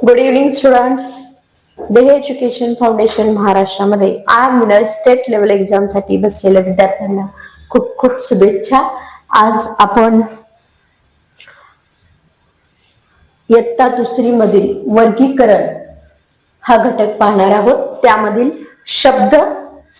Good evening students. देह education foundation महाराष्ट्रामध्ये आर्मिनर state level exam साठी बसलेल्या विद्यार्थ्यांना खूप खूप शुभेच्छा. आज आपण इयत्ता दुसरी मधील वर्गीकरण हा घटक पाहणार आहोत. त्यामधील शब्द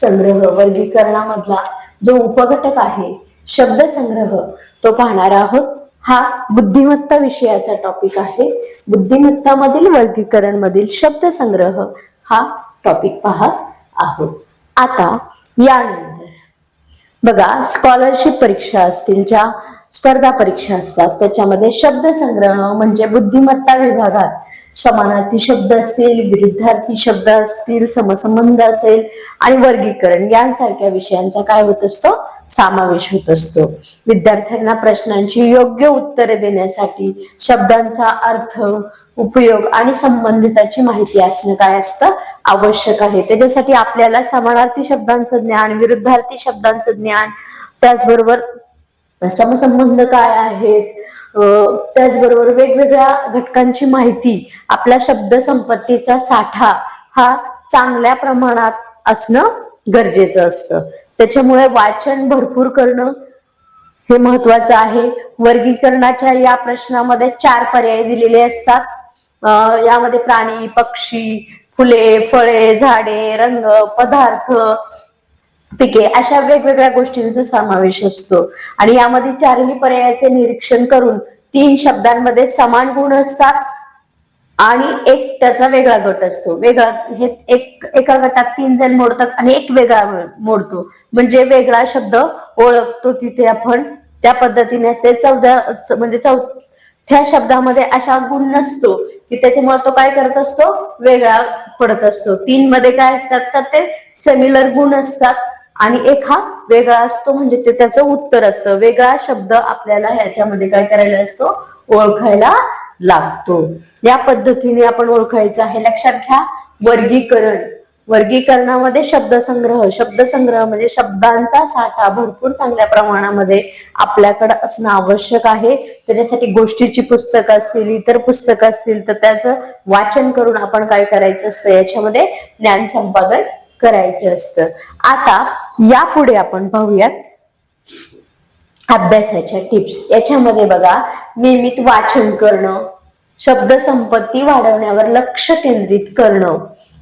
संग्रह वर्गीकरणामधला जो उपघटक आहे शब्द संग्रह तो पाहणार आहोत. हा बुद्धिमत्ता विषयाचा टॉपिक आहे. बुद्धिमत्ता मधील वर्गीकरण मधील शब्द संग्रह हा टॉपिक पाहत आहोत. आता यानंतर बघा, स्कॉलरशिप परीक्षा असतील, ज्या स्पर्धा परीक्षा असतात त्याच्यामध्ये शब्द संग्रह म्हणजे बुद्धिमत्ता विभागात समानार्थी शब्द असतील, विरुद्धार्थी शब्द असतील, समसंबंध असेल आणि वर्गीकरण यांसारख्या विषयांचा काय होत असतो, समावेश होत असतो. विद्यार्थ्यांना प्रश्नांची योग्य उत्तरे देण्यासाठी शब्दांचा अर्थ, उपयोग आणि संबंधिताची माहिती असणं काय असतं, आवश्यक आहे. त्याच्यासाठी आपल्याला समानार्थी शब्दांचं ज्ञान, विरुद्धार्थी शब्दांचं ज्ञान, त्याचबरोबर समसंबंध काय आहेत, त्याचबरोबर वेगवेगळ्या घटकांची माहिती, आपल्या शब्द संपत्तीचा साठा हा चांगल्या प्रमाणात असणं गरजेचं असतं. त्याच्यामुळे वाचन भरपूर करणं हे महत्वाचं आहे. वर्गीकरणाच्या या प्रश्नामध्ये 4 पर्याय दिलेले असतात. यामध्ये प्राणी, पक्षी, फुले, फळे, झाडे, रंग, पदार्थ, पिके अशा वेगवेगळ्या गोष्टींचा समावेश असतो. आणि यामध्ये 4ही पर्यायाचे निरीक्षण करून 3 शब्दांमध्ये समान गुण असतात आणि एक त्याचा वेगळा गट असतो. वेगळा हे एका गटात 3 जण मोडतात आणि एक वेगळा मोडतो, म्हणजे वेगळा शब्द ओळखतो तिथे आपण त्या पद्धतीने असते. चौथ्या शब्दामध्ये अशा गुण नसतो की त्याच्यामुळे तो काय करत असतो, वेगळा पडत असतो. 3 मध्ये काय असतात तर ते सिमिलर गुण असतात आणि एक हा वेगळा असतो, म्हणजे ते त्याचं उत्तर असतं. वेगळा शब्द आपल्याला ह्याच्यामध्ये काय करायला असतो, ओळखायला लागतो. या पद्धतीने आपण ओळखायचं आहे. लक्षात घ्या, वर्गीकरणामध्ये शब्दसंग्रह म्हणजे शब्दांचा साठा भरपूर चांगल्या प्रमाणामध्ये आपल्याकडे असणं आवश्यक आहे. त्याच्यासाठी गोष्टीची पुस्तकं असतील, इतर पुस्तकं असतील तर त्याचं वाचन करून आपण काय करायचं असतं, याच्यामध्ये ज्ञान संपादन करायचं असतं. आता यापुढे आपण पाहूयात अभ्यासाच्या टिप्स. याच्यामध्ये बघा, नियमित वाचन करणं, शब्द संपत्ती वाढवण्यावर लक्ष केंद्रित करणं,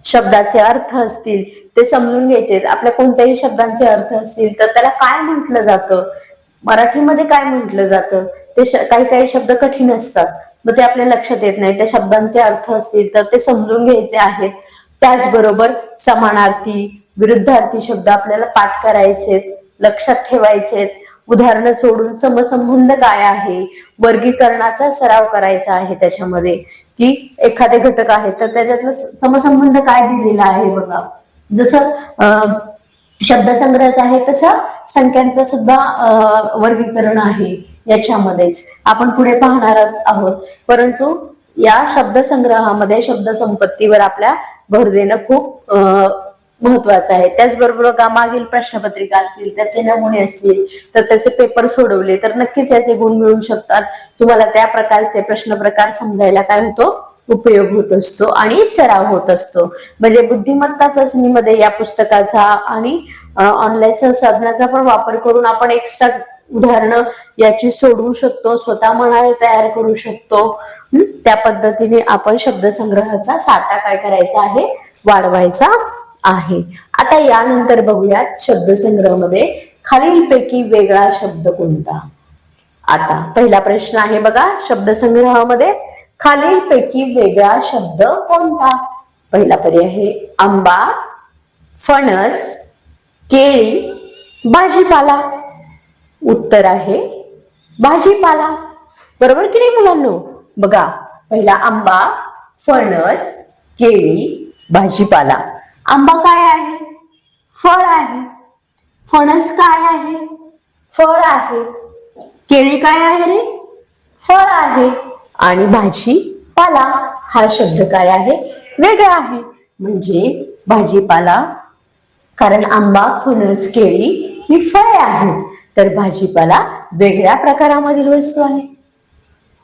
शब्दाचे अर्थ असतील ते समजून घ्यायचे. आपल्या कोणत्याही शब्दांचे अर्थ असतील तर त्याला काय म्हटलं जातं, मराठीमध्ये काय म्हटलं जातं, ते काही शब्द कठीण असतात, मग ते आपल्या लक्षात येत नाही. त्या शब्दांचे अर्थ असतील तर ते समजून घ्यायचे आहेत. त्याचबरोबर समानार्थी, विरुद्धार्थी शब्द आपल्याला पाठ करायचे, लक्षात ठेवायचे. उदाहरणं सोडून समसंबंध काय आहे, वर्गीकरणाचा सराव करायचा आहे. त्याच्यामध्ये की एखादे घटक आहे तर त्याच्यातलं समसंबंध काय दिलेला आहे बघा. जसं शब्दसंग्रहाचं आहे तसं संख्यांचं सुद्धा वर्गीकरण आहे. याच्यामध्येच आपण पुढे पाहणार आहोत. परंतु या शब्दसंग्रहामध्ये शब्द संपत्तीवर आपल्या भर देणं खूप महत्वाचं आहे. त्याचबरोबर का मागील प्रश्नपत्रिका असतील, त्याचे नमुने असतील तर त्याचे पेपर सोडवले तर नक्कीच याचे गुण मिळू शकतात. तुम्हाला त्या प्रकारचे प्रश्न प्रकार समजायला काय होतो, उपयोग होत असतो आणि सराव होत असतो. म्हणजे बुद्धिमत्ता चाचणीमध्ये या पुस्तकाचा आणि ऑनलाईन संसाधनाचा पण वापर करून आपण एक्स्ट्रा उदाहरणं याची सोडवू शकतो, स्वतः मनाने तयार करू शकतो. त्या पद्धतीने आपण शब्दसंग्रहाचा साठा काय करायचा आहे, वाढवायचा आहे. आता यानंतर बघूयात शब्दसंग्रह मध्ये खालीलपैकी वेगळा शब्द कोणता. आता पहिला प्रश्न आहे बघा, शब्दसंग्रहामध्ये खालीलपैकी वेगळा शब्द कोणता. पहिला पर्याय आहे आंबा, फणस, केळी, भाजीपाला. उत्तर आहे भाजीपाला. बरोबर की नाही मुलांनो. बघा, पहिला आंबा, फणस, केळी, भाजीपाला. आंबा काय आहे, फळ आहे. फणस काय आहे, फळ आहे. केळी काय आहे रे, फळ आहे. आणि भाजीपाला हा शब्द काय आहे, वेगळा आहे. म्हणजे भाजीपाला, कारण आंबा, फणस, केळी ही फळे आहेत, तर भाजीपाला वेगळ्या प्रकारामधील वस्तू आहे.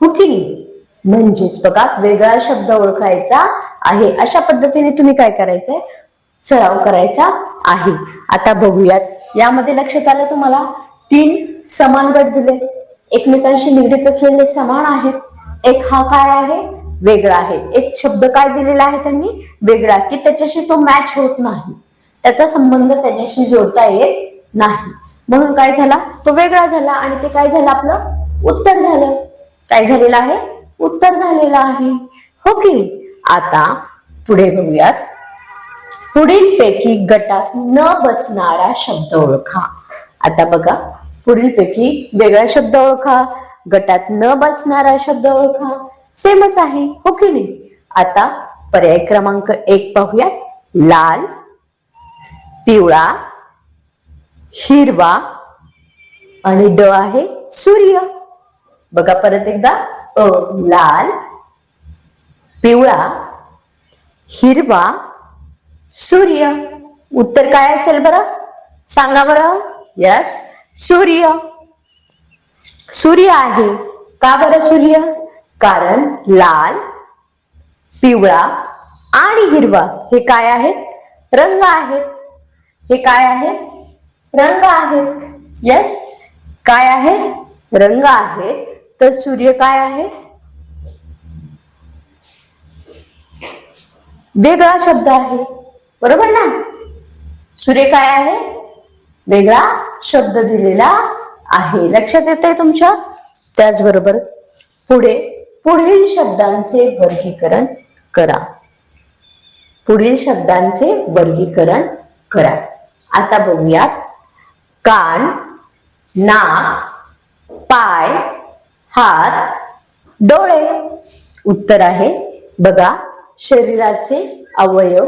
हो की नाही. म्हणजेच बघा वेगळा शब्द ओळखायचा आहे. अशा पद्धतीने तुम्ही काय करायचंय, सराव करायचा आहे. आता बघूयात यामध्ये लक्षात आलं तुम्हाला 3 समान गट दिले, एकमेकांशी निगडीत असलेले समान आहेत. एक हा काय आहे, वेगळा आहे. एक शब्द काय दिलेला आहे त्यांनी, वेगळा, की त्याच्याशी तो मॅच होत नाही, त्याचा संबंध त्याच्याशी जोडता येत नाही, म्हणून काय झाला, तो वेगळा झाला आणि ते काय झालं, आपलं उत्तर झालं. काय झालेलं आहे, उत्तर झालेलं आहे, हो की. आता पुढे बघूयात, पुढील पैकी गटात न बसणारा शब्द ओळखा. आता बघा, पुढील पैकी वेगळा शब्द ओळखा, गटात न बसणारा शब्द ओळखा, सेमच आहे, हो की नाही. आता पर्याय क्रमांक 1 पाहूया. लाल, पिवळा, हिरवा आणि ड आहे सूर्य. बघा परत एकदा, लाल, पिवळा, हिरवा, सूर्य. उत्तर काय असेल बरं, सांगा बरं. यस, सूर्य. सूर्य आहे. का बरं सूर्य, कारण लाल, पिवळा आणि हिरवा हे काय आहेत, रंग आहेत. हे काय आहेत, रंग आहेत. यस, काय आहे, रंग आहेत. तर सूर्य काय आहे, वेगळा शब्द आहे, बरोबर ना. सूर्य काय आहे, वेगळा शब्द दिलेला आहे. लक्षात येतंय तुमच्या. त्याचबरोबर पुढे पुढील शब्दांचे वर्गीकरण करा. पुढील शब्दांचे वर्गीकरण करा. आता बघूयात, कान, नाक, पाय, हात, डोळे. उत्तर आहे बघा, शरीराचे अवयव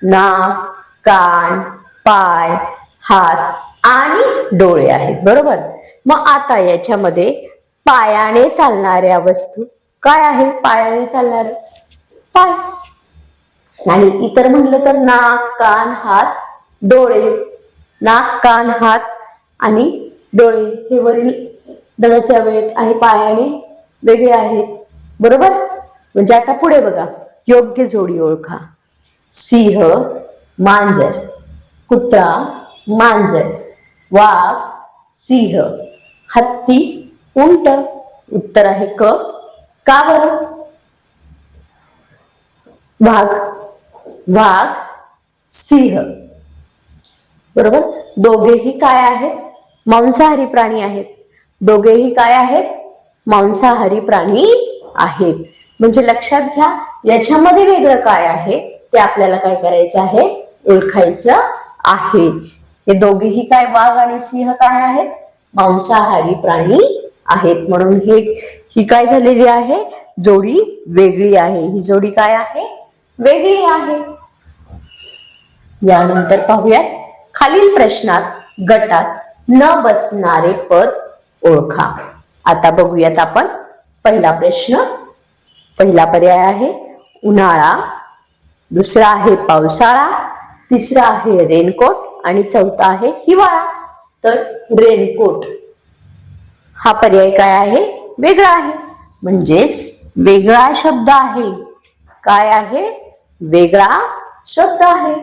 नाक, कान, पाय, हात आणि डोळे आहेत, बरोबर. मग आता याच्यामध्ये पायाने चालणाऱ्या वस्तू काय आहे, पायाने चालणार पाय. आणि इतर म्हटलं तर नाक, कान, हात, डोळे. नाक, कान, हात आणि डोळे हे वरील दळाच्या वेट आणि पायाने वेगळे आहेत, बरोबर. म्हणजे आता पुढे बघा, योग्य जोडी ओळखा. सिंह, मांजर, कुत्रा, मांजर, वाघ, सिंह, हत्ती, उंट. उत्तर आहे क. का बरं, वाघ, वाघ, सिंह, बरोबर. दोघेही काय आहेत, मांसाहारी प्राणी आहेत. दोघेही काय आहेत, मांसाहारी प्राणी आहेत. म्हणजे लक्षात घ्या, याच्यामध्ये वेगळं काय आहे ते आपल्याला काय करायचं आहे, ओळखायचं आहे. हे दोघेही काय, वाघ आणि सिंह काय आहेत, मांसाहारी प्राणी आहेत. म्हणून ही काय झालेली आहे, जोडी वेगळी आहे. ही जोडी काय आहे, वेगळी आहे. यानंतर पाहूयात, खालील प्रश्नात गटात न बसणारे पद ओळखा. आता बघूयात आपण पहिला प्रश्न. पहिला पर्याय आहे उन्हाळा, दुसरा आहे पावसाळा, तिसरा आहे रेनकोट आणि चौथा आहे हिवाळा. तर रेनकोट हा पर्याय काय आहे, वेगळा आहे. म्हणजेच वेगळा शब्द आहे. काय आहे, वेगळा शब्द आहे.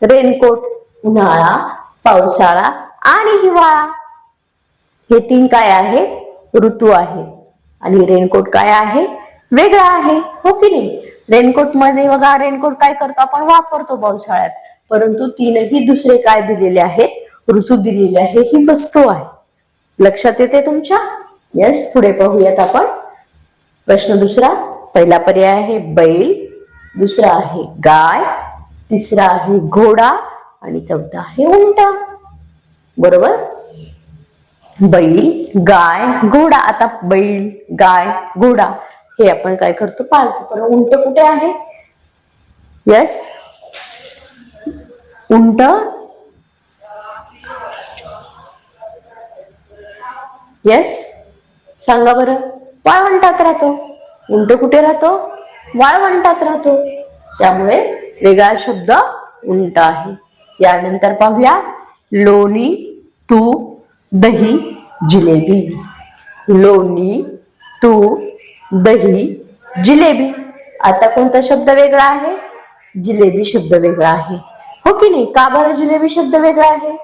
रेनकोट उन्हाळा, पावसाळा आणि हिवाळा हे 3 काय आहे, ऋतू आहे. आणि रेनकोट काय आहे, वेगळा आहे, हो की नाही. रेनकोट मध्ये बघा, रेनकोट काय करतो आपण, वापरतो पावसाळ्यात, परंतु 3ही दुसरे काय दिलेले आहेत, ऋतू दिलेले आहे, ही वस्तू आहे. लक्षात येते तुमच्या. यस, पुढे पाहूयात आपण. प्रश्न दुसरा. पहिला पर्याय आहे बैल, दुसरा आहे गाय, तिसरा आहे घोडा आणि चौथा आहे उंट, बरोबर. बैल, गाय, घोडा. आता बैल, गाय, घोडा हे आपण काय करतो, पाळतो. पण उंट कुठे आहे, यस, उंट यस, सांगा बरं, वाळवंटात राहतो. उंट कुठे राहतो, वाळवंटात राहतो. त्यामुळे वेगळा शब्द उंट आहे. यानंतर पाहूया, लोणी, तूप, दही, जिलेबी. लोणी, तूप, दही, जिलेबी. आता कोणता शब्द वेगळा आहे? जिलेबी शब्द वेगळा आहे, हो की नाही? का बरं जिलेबी शब्द वेगळा आहे?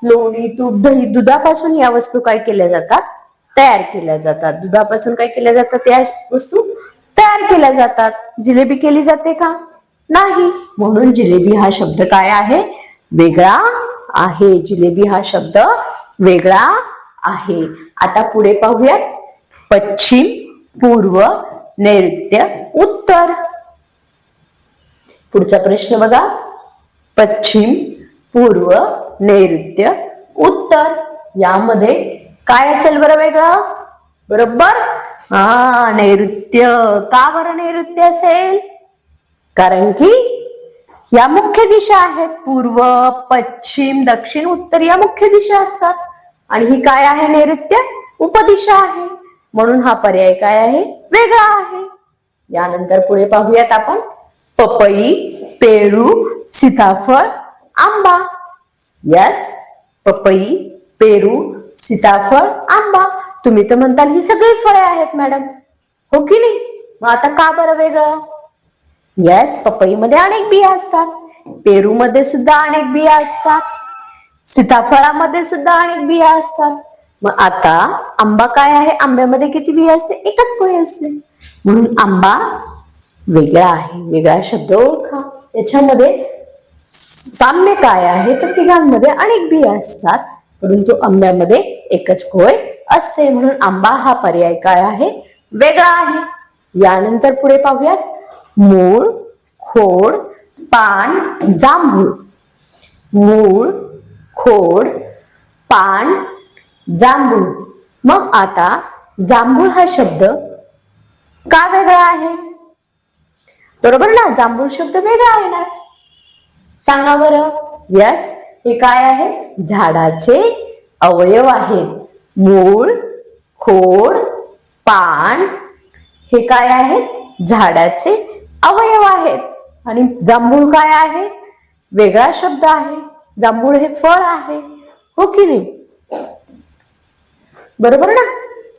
लोणी, तूप, दही, दुधापासून या वस्तू काय केल्या जातात? तयार केल्या जातात. दुधापासून काय केल्या जातात? त्या वस्तू तयार केल्या जातात. जिलेबी केली जाते का? नाही. म्हणून जिलेबी हा शब्द काय आहे? वेगळा आहे. जिलेबी हा शब्द वेगळा आहे. आता पुढे पाहूयात. पश्चिम, पूर्व, नैऋत्य, उत्तर. पुढचा प्रश्न बघा. पश्चिम, पूर्व, नैऋत्य, उत्तर यामध्ये काय असेल बरं वेगळं? बरोबर, नैऋत्य. का बरं नैऋत्य असेल? कारण की या मुख्य दिशा आहेत. पूर्व, पश्चिम, दक्षिण, उत्तर या मुख्य दिशा असतात. आणि ही काय आहे? नैऋत्य उपदिशा आहे. म्हणून हा पर्याय काय आहे? वेगळा आहे. यानंतर पुढे पाहूयात आपण. पपई, पेरू, सीताफळ, आंबा. यस, पपई, पेरू, सीताफळ, आंबा. तुम्ही तर म्हणताल ही सगळी फळे आहेत मॅडम, हो की नाही? मग आता का बरं वेगळं? यस, पपईमध्ये अनेक बिया असतात, पेरूमध्ये सुद्धा अनेक बिया असतात, सीताफळामध्ये सुद्धा अनेक बिया असतात. मग आता आंबा काय आहे? आंब्यामध्ये किती बिया असते? एकच फळ असते. म्हणून आंबा वेगळा आहे. वेगळा शब्द ओळखा. याच्यामध्ये साम्य काय आहे? तर तिघांमध्ये अनेक बिया असतात, परंतु आंब्यामध्ये एकच कोय असते. म्हणून आंबा हा पर्याय काय आहे? वेगळा आहे. यानंतर पुढे पाहूयात. मूळ, खोड, पान, जांभूळ. मूळ, खोड, पान, जांभूळ. मग आता जांभूळ हा शब्द का वेगळा आहे? बरोबर ना, जांभूळ शब्द वेगळा आहे ना? सांगा बरं. यस, हे काय आहे? झाडाचे अवयव आहेत. मूळ, खोड, पान हे काय आहेत? झाडाचे अवयव आहेत. आणि जांभूळ काय आहे? वेगळा शब्द आहे. जांभूळ हे फळ आहे, हो की नाही? बरोबर ना?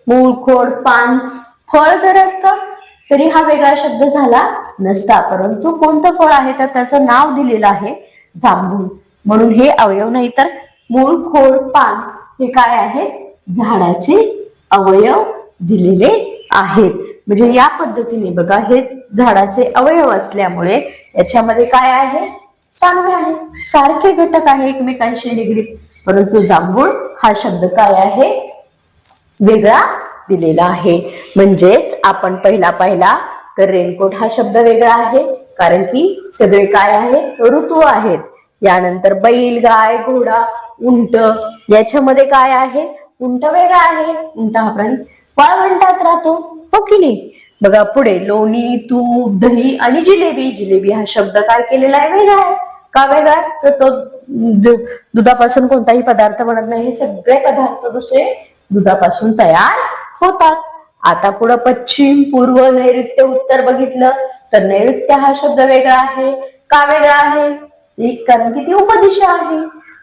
मूळ, खोड, पान फळ जर असतं तरी हा वेगळा शब्द झाला नसता. परंतु कोणतं फळ आहे तर त्याचं नाव दिलेलं आहे जांभूळ. म्हणून हे अवयव नाही तर मूळ, खोड, पान हे काय आहेत? झाडाचे अवयव दिलेले आहेत. म्हणजे या पद्धतीने बघा, हे झाडाचे अवयव असल्यामुळे याच्यामध्ये काय आहे? साम्य आहे, सारखे घटक आहे एकमेकांशी निगडीत. परंतु जांभूळ हा शब्द काय आहे? वेगळा दिलेला आहे. म्हणजेच आपण पहिला पाहिला तर रेनकोट हा शब्द वेगळा आहे, कारण की सगळे काय आहे? ऋतू आहेत. यानंतर बैल, गाय, घोडा, उंट याच्यामध्ये काय आहे? उंट वेगळा आहे. उंट हा प्राणी वाळवंटात राहतो, हो की नाही? बघा पुढे. लोणी, तूप, दही आणि जिलेबी. जिलेबी हा शब्द काय केलेला आहे? वेगळा आहे. का वेगळा? तर तो दुधापासून कोणताही पदार्थ बनत नाही. हे सगळे पदार्थ दुसरे दुधापासून तयार होतात. आता पुढे पश्चिम, पूर्व, नैऋत्य, उत्तर बघितलं तर नैऋत्य हा शब्द वेगळा आहे. का वेगळा आहे? कारण की ती उपदिशा आहे.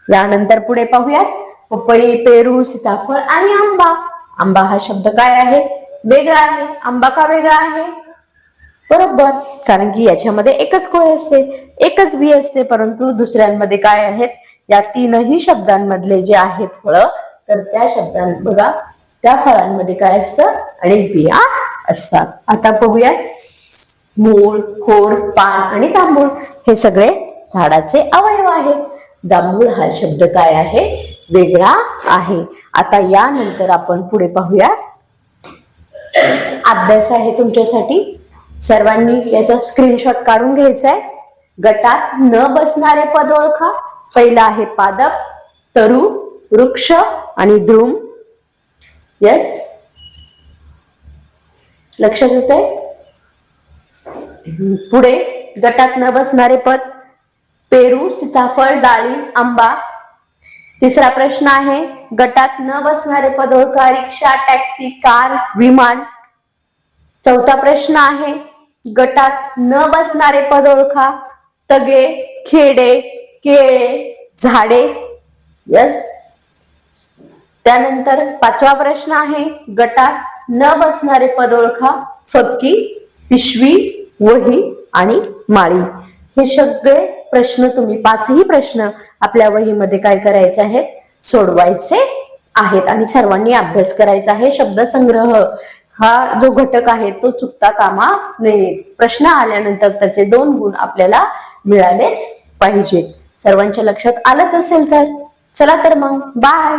यानंतर पुढे पाहूयात. पपई, पेरू, सीताफळ आणि आंबा. आंबा हा शब्द काय आहे? वेगळा आहे. आंबा का वेगळा आहे? बरोबर, कारण की याच्यामध्ये एकच कोय असते, एकच बी असते. परंतु दुसऱ्यांमध्ये काय आहेत? या तीनही शब्दांमधले जे आहेत फळ, तर त्या शब्दांत बघा, त्या फळांमध्ये काय असतं? अनेक बिया असतात. आता बघूयात. मूळ, खोड, पान आणि जांभूळ हे सगळे झाडाचे अवयव आहेत. जांभूळ हा शब्द काय आहे? वेगळा आहे. आता यानंतर आपण पुढे पाहूया. अभ्यास आहे तुमच्यासाठी. सर्वांनी याचा स्क्रीनशॉट काढून घ्यायचा आहे. गटात न बसणारे पद ओळखा. पहिला आहे पादप, तरु, वृक्ष आणि द्रुम. यस, लक्षात येतंय? पुढे गटात न बसणारे पद पेरू, सीताफळ, डाळिंब, आंबा. तिसरा प्रश्न आहे गटात न बसणारे पद ओळखा. रिक्षा, टॅक्सी, कार, विमान. चौथा प्रश्न आहे गटात न बसणारे पद ओळखा. तगे, खेडे, केळे, झाडे. यस. त्यानंतर पाचवा प्रश्न आहे गटात न बसणारे पद ओळखा. फक्की, पिशवी, वही आणि माळी. हे सगळे प्रश्न तुम्ही 5ही प्रश्न आपल्या वहीमध्ये काय करायचे आहेत, सोडवायचे आहेत आणि सर्वांनी अभ्यास करायचा आहे. शब्दसंग्रह हा जो घटक आहे तो चुकता कामा नये. प्रश्न आल्यानंतर त्याचे 2 गुण आपल्याला मिळालेच पाहिजेत. सर्वांच्या लक्षात आलंच असेल तर चला तर मग बाय.